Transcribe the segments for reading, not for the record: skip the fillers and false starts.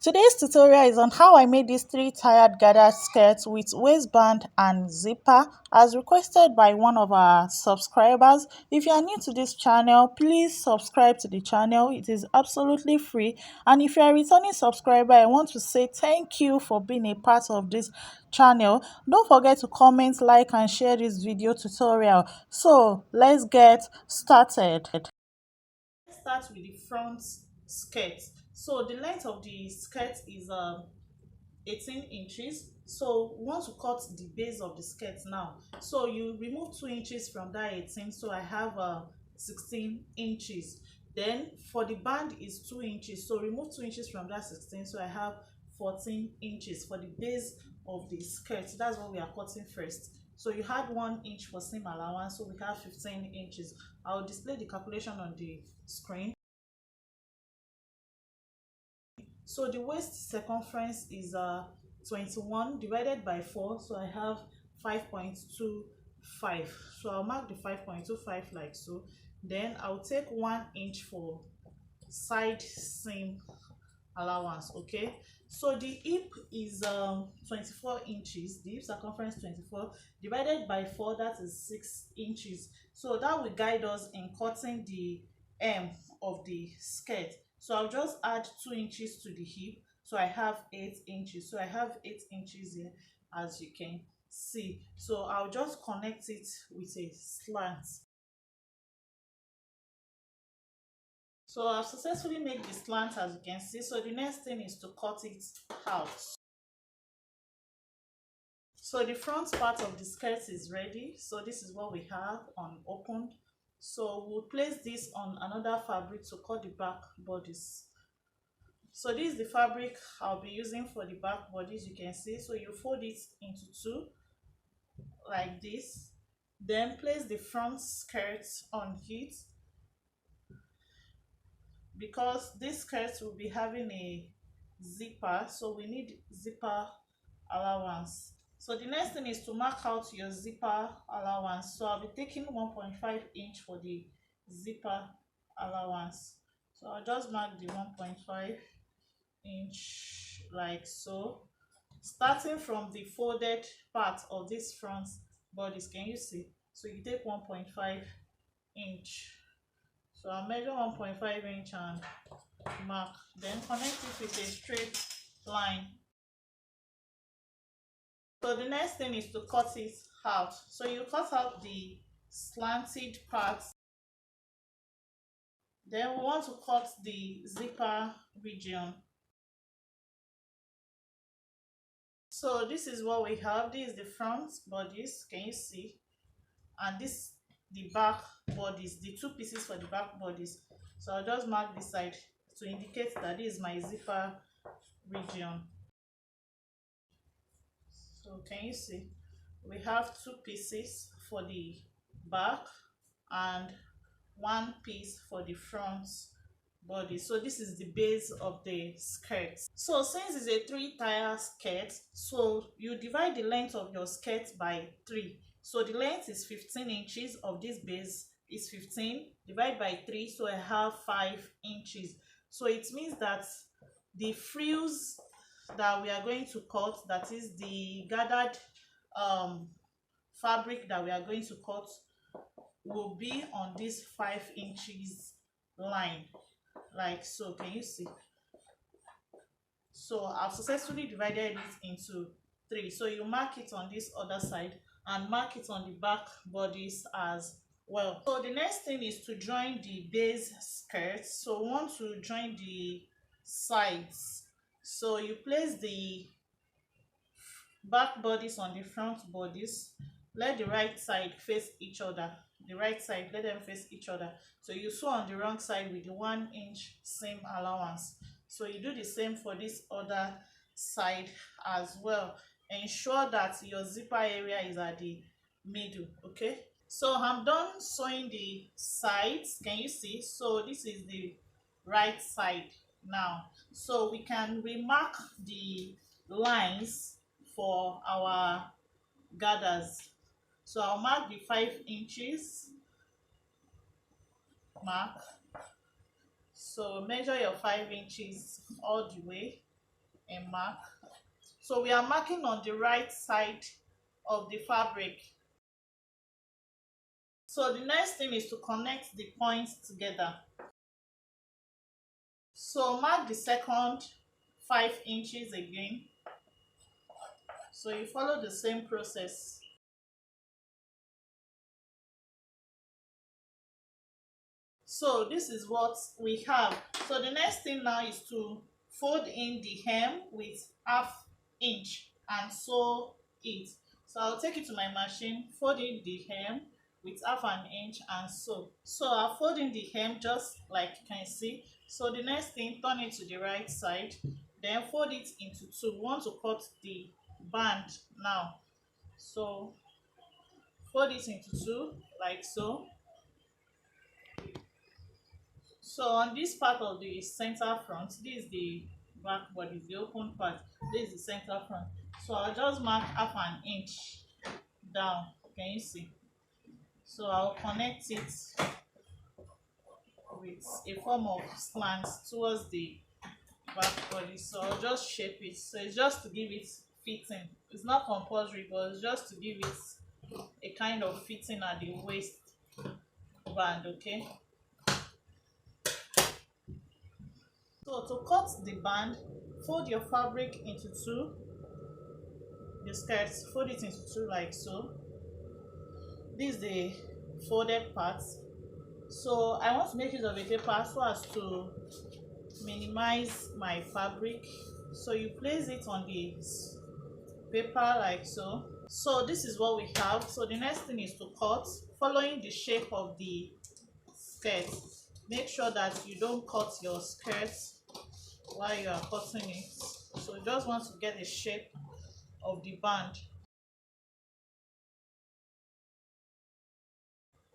Today's tutorial is on how I made these three tired gathered skirts with waistband and zipper as requested by one of our subscribers. If you are new to this channel, please subscribe to the channel. It is absolutely free. And if you are a returning subscriber, I want to say thank you for being a part of this channel. Don't forget to comment, like and share this video tutorial. So let's get started. Let's start with the front skirt. So the length of the skirt is 18 inches. So we want to cut the base of the skirt now. So you remove 2 inches from that 18. So I have 16 inches. Then for the band is 2 inches. So remove 2 inches from that 16. So I have 14 inches for the base of the skirt. That's what we are cutting first. So you had 1 inch for seam allowance. So we have 15 inches. I'll display the calculation on the screen. So the waist circumference is 21 divided by 4, so I have 5.25. So I'll mark the 5.25 like so. Then I'll take 1 inch for side seam allowance. Okay, so the hip is 24 inches. The hip circumference 24 divided by 4, that is 6 inches. So that will guide us in cutting the hem of the skirt. So I'll just add 2 inches to the hip, so I have 8 inches. So I have 8 inches here, as you can see. So I'll just connect it with a slant. So I've successfully made the slant, as you can see. So the next thing is to cut it out. So the front part of the skirt is ready. So this is what we have unopened. So we'll place this on another fabric to cut the back bodies. So this is the fabric I'll be using for the back bodies, you can see. So you fold it into two like this. Then place the front skirt on it, because this skirt will be having a zipper, so we need zipper allowance. So the next thing is to mark out your zipper allowance. So I'll be taking 1.5 inch for the zipper allowance. So I'll just mark the 1.5 inch like so, starting from the folded part of this front bodice. Can you see? So you take 1.5 inch. So I'll measure 1.5 inch and mark, then connect it with a straight line. So the next thing is to cut it out. So you cut out the slanted part. Then we want to cut the zipper region. So this is what we have. This is the front bodies, can you see? And this the back bodies, the two pieces for the back bodies. So I'll just mark this side to indicate that this is my zipper region. So can you see? We have two pieces for the back and one piece for the front body. So this is the base of the skirt. So since it's a 3-tire skirt, so you divide the length of your skirt by 3. So the length is 15 inches of this base is 15 divided by 3, so I have 5 inches. So it means that the frills that we are going to cut, that is the gathered fabric that we are going to cut, will be on this 5 inches line like so. Can you see? So I've successfully divided it into 3. So you mark it on this other side and mark it on the back bodies as well. So the next thing is to join the base skirt. So we want to join the sides. So you place the back bodies on the front bodies. Let the right side face each other. The right side, let them face each other. So you sew on the wrong side with the 1 inch seam allowance. So you do the same for this other side as well. Ensure that your zipper area is at the middle. Okay, so I'm done sewing the sides. Can you see? So this is the right side now. So we can remark the lines for our gathers. So I'll mark the 5 inches mark. So measure your 5 inches all the way. a mark. So we are marking on the right side of the fabric. So the next thing is to connect the points together. So mark the second 5 inches again. So you follow the same process. So this is what we have. So the next thing now is to fold in the hem with half inch and sew it. So I'll take it to my machine, fold in the hem with half an inch and sew. So I'll fold in the hem just like you can see. So the next thing, turn it to the right side, then fold it into two. We want to cut the band now. So fold it into two like so. So on this part of the center front, this is the back body, the open part, this is the center front. So I'll just mark half an inch down. Can you see? So I'll connect it with a form of slant towards the back body. So I'll just shape it. So it's just to give it fitting. It's not compulsory, but it's just to give it a kind of fitting at the waist band. Okay. So to cut the band, fold your fabric into two, the skirts, fold it into two like so. This is the folded part. So I want to make use of a paper so as to minimize my fabric. So you place it on the paper like so. So this is what we have. So the next thing is to cut following the shape of the skirt. Make sure that you don't cut your skirt while you are cutting it. So you just want to get the shape of the band.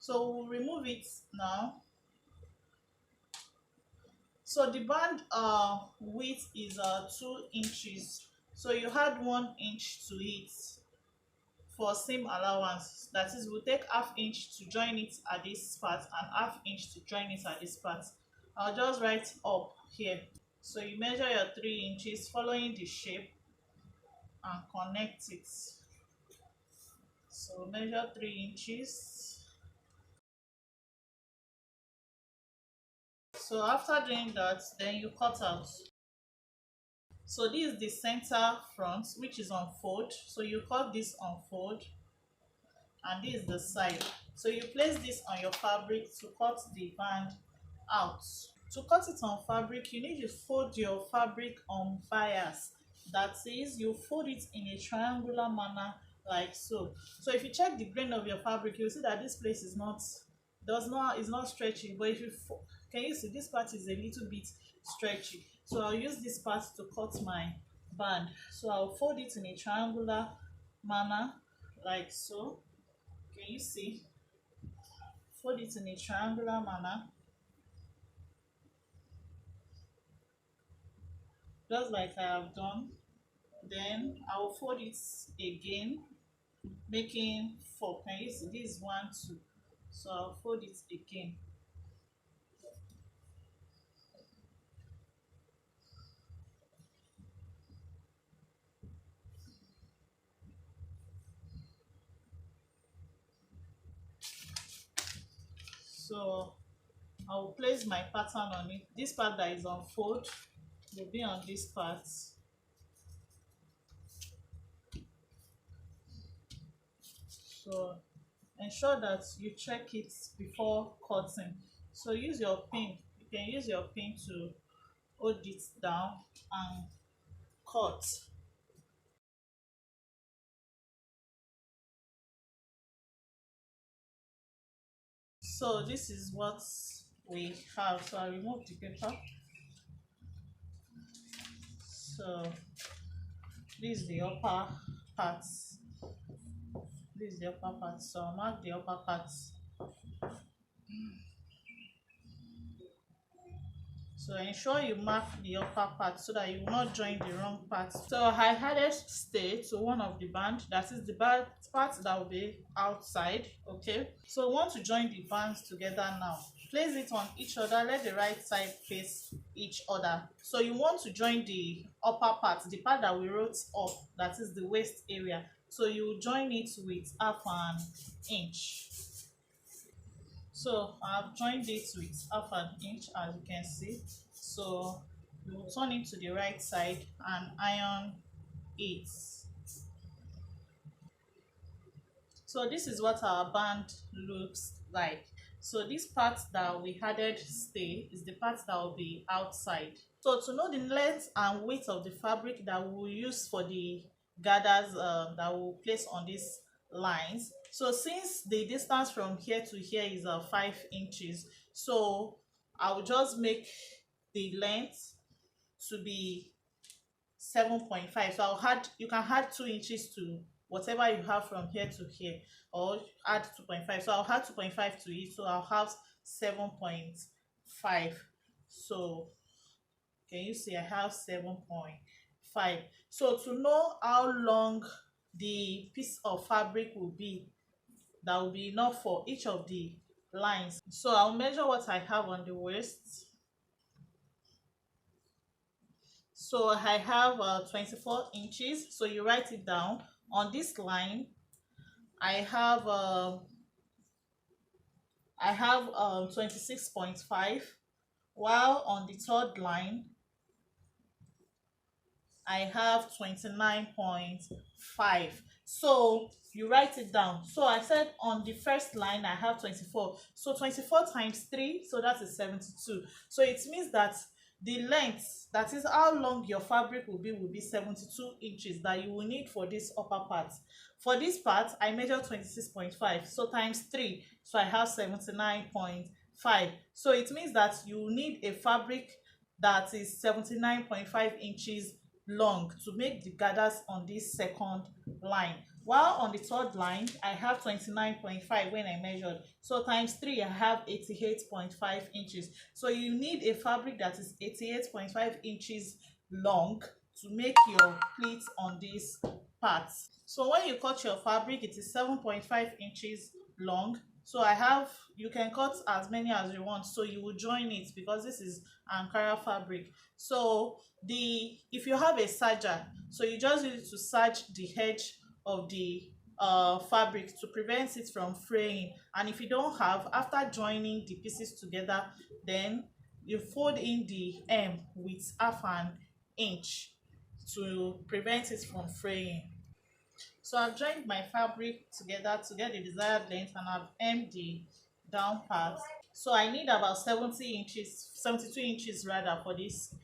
So we'll remove it now. So the band width is 2 inches. So you add 1 inch to it for seam allowance. That is, we'll take half inch to join it at this part and half inch to join it at this part. I'll just write up here. So you measure your 3 inches following the shape and connect it. So measure 3 inches. So after doing that, then you cut out. So this is the center front, which is on fold. So you cut this on fold, and this is the side. So you place this on your fabric to cut the band out. To cut it on fabric, you need to fold your fabric on bias. That is, you fold it in a triangular manner like so. So if you check the grain of your fabric, you'll see that this place is not stretchy. But if you can you see this part is a little bit stretchy. So I'll use this part to cut my band. So I'll fold it in a triangular manner like so. Can you see? Fold it in a triangular manner, just like I have done. Then I will fold it again, making 4. Can you see? This is 1, 2. So I'll fold it again. So I will place my pattern on it. This part that is on fold will be on this part. So ensure that you check it before cutting. So use your pin. You can use your pin to hold it down and cut. So this is what we have. So I remove the paper. So this is the upper part. This is the upper part. So I'll mark the upper part. So So ensure you mark the upper part so that you will not join the wrong part. So I added stay to one of the band, that is the part that will be outside. Okay, so we want to join the bands together now. Place it on each other, let the right side face each other. So you want to join the upper part, the part that we wrote up, that is the waist area. So you join it with half an inch. So I've joined it with half an inch, as you can see. So we will turn it to the right side and iron it. So this is what our band looks like. So this part that we added stay is the part that will be outside. So to know the length and weight of the fabric that we will use for the gathers that we will place on these lines. So since the distance from here to here is 5 inches, so I will just make the length to be 7.5. So I'll add, you can add 2 inches to whatever you have from here to here, or add 2.5. So I'll add 2.5 to it, so I'll have 7.5. So can you see I have 7.5? So to know how long the piece of fabric will be, that will be enough for each of the lines. So I'll measure what I have on the waist. So I have 24 inches. So you write it down. On this line, I have 26.5, while on the third line I have 29.5. So you write it down. So I said on the first line I have 24. So 24 times 3, so that is 72. So it means that the length, that is how long your fabric will be 72 inches that you will need for this upper part. For this part, I measured 26.5. So times 3, so I have 79.5. So it means that you need a fabric that is 79.5 inches long to make the gathers on this second line, while on the third line I have 29.5 when I measured. So times 3, I have 88.5 inches. So you need a fabric that is 88.5 inches long to make your pleats on this part. So when you cut your fabric, it is 7.5 inches long. So I have, you can cut as many as you want, so you will join it because this is Ankara fabric. So if you have a serger, so you just use it to serge the edge of the fabric to prevent it from fraying. And if you don't have, after joining the pieces together, then you fold in the hem with half an inch to prevent it from fraying. So I've joined my fabric together to get the desired length, and I've hemmed the down part. So I need about 70 inches, 72 inches rather, for this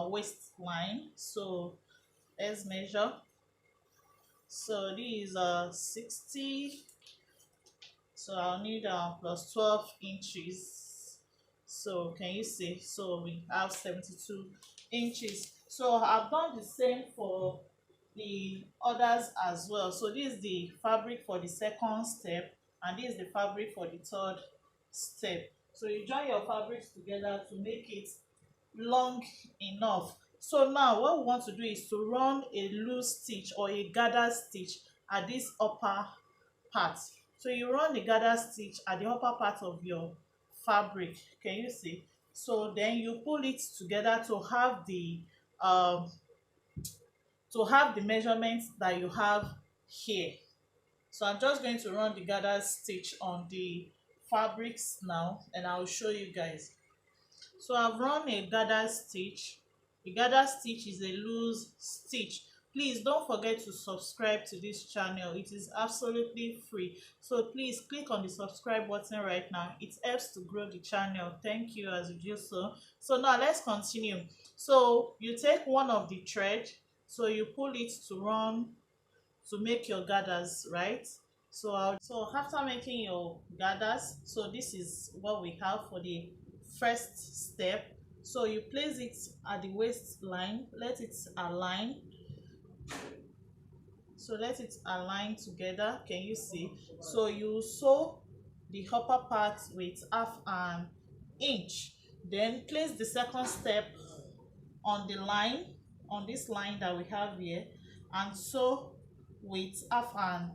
waistline. So let's measure. So this is 60. So I'll need plus 12 inches. So can you see? So we have 72 inches. So I've done the same for the others as well. So this is the fabric for the second step, and this is the fabric for the third step. So you join your fabrics together to make it long enough. So now what we want to do is to run a loose stitch or a gather stitch at this upper part. So you run the gather stitch at the upper part of your fabric. Can you see? So then you pull it together to have the measurements that you have here. So I'm just going to run the gather stitch on the fabrics now, and I'll show you guys. So I've run a gather stitch. A gather stitch is a loose stitch. Please don't forget to subscribe to this channel. It is absolutely free. So please click on the subscribe button right now. It helps to grow the channel. Thank you as you do so. So now let's continue. So you take one of the thread, so you pull it to run to make your gathers, right? So after making your gathers, so this is what we have for the first step. So you place it at the waistline, let it align. So let it align together. Can you see? So you sew the upper part with half an inch. Then place the second step on the line, on this line that we have here, and sew with half an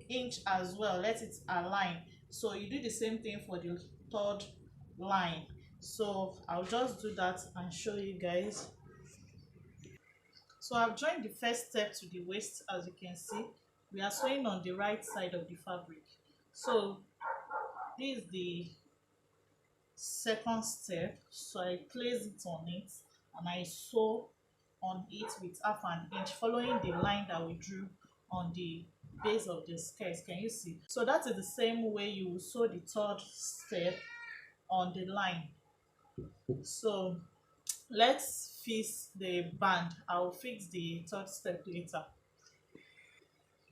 inch as well. Let it align. So you do the same thing for the third line. So I'll just do that and show you guys. So I've joined the first step to the waist. As you can see, we are sewing on the right side of the fabric. So this is the second step. So I place it on it and I sew on it with half an inch, following the line that we drew on the base of the skirt. Can you see? So that is the same way you will sew the third step on the line. So let's fix the band. I'll fix the third step later.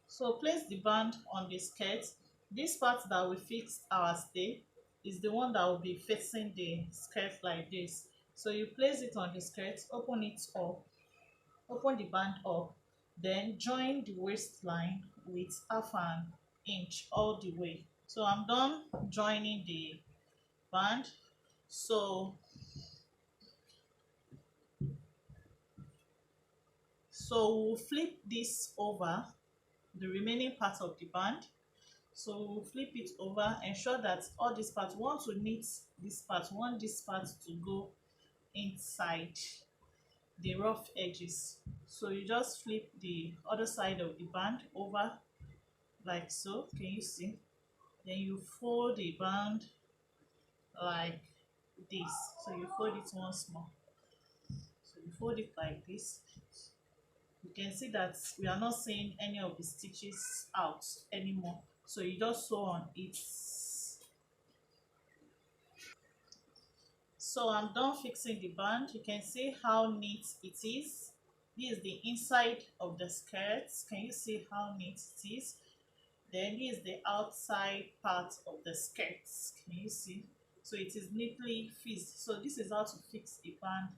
So place the band on the skirt. This part that we fixed our stay is the one that will be facing the skirt like this. So you place it on the skirt, open it up, open the band up, then join the waistline with half an inch all the way. So I'm done joining the band. So we'll flip this over, the remaining part of the band. So we'll flip it over, ensure that all this part, we want to knit this part, we want this part to go inside the rough edges. So you just flip the other side of the band over like so. Can you see? Then you fold the band like this. So you fold it once more. So you fold it like this. You can see that we are not seeing any of the stitches out anymore. So you just sew on it. So I'm done fixing the band. You can see how neat it is. This is the inside of the skirt. Can you see how neat it is? Then this is the outside part of the skirt. Can you see? So it is neatly fixed. So this is how to fix a band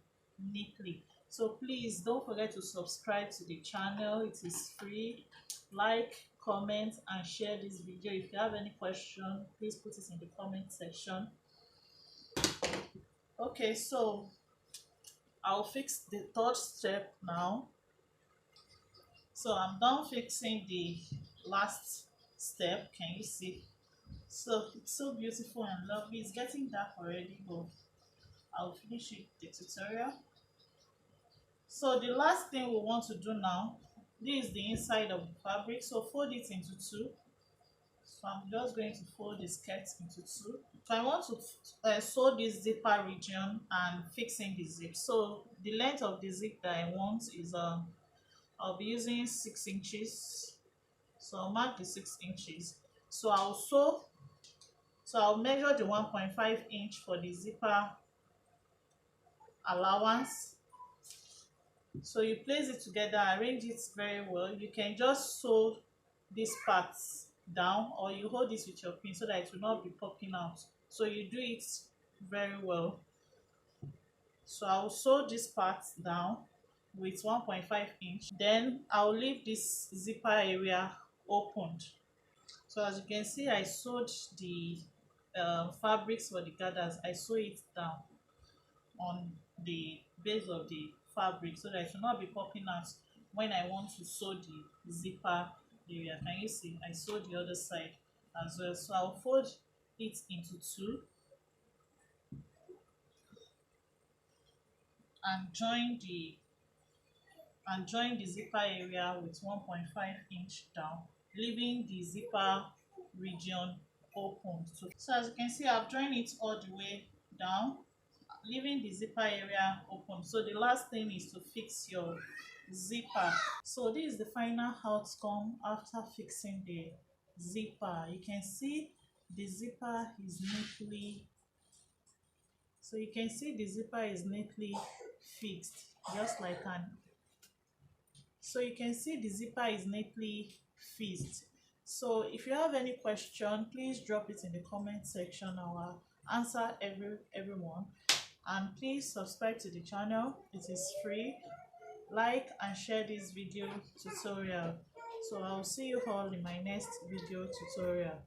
neatly. So please don't forget to subscribe to the channel. It is free. Like, comment and share this video. If you have any question, please put it in the comment section. Okay, so I'll fix the third step now. So I'm done fixing the last step. Can you see? So it's so beautiful and lovely. It's getting dark already, but I'll finish it, the tutorial. So the last thing we want to do now, this is the inside of the fabric. So fold it into two. So I'm just going to fold the skirt into two. So I want to sew this zipper region and fixing the zip. So the length of the zip that I want is I'll be using 6 inches. So I'll mark the 6 inches. So I'll measure the 1.5 inch for the zipper allowance. So you place it together, arrange it very well. You can just sew these parts down, or you hold this with your pin so that it will not be popping out. So you do it very well. So I'll sew this part down with 1.5 inch. Then I'll leave this zipper area opened. So as you can see, I sewed the fabrics for the gathers. I sew it down on the base of the fabric so that it will not be popping out when I want to sew the zipper area. Can you see? I sew the other side as well. So I'll fold it into two and join the zipper area with 1.5 inch down, leaving the zipper region open. So as you can see, I've joined it all the way down, leaving the zipper area open. So the last thing is to fix your zipper. So this is the final outcome after fixing the zipper. You can see the zipper is neatly fixed, just like an so you can see the zipper is neatly fixed. So if you have any question, please drop it in the comment section. I will answer everyone. And please subscribe to the channel. It is free. Like and share this video tutorial. So I'll see you all in my next video tutorial.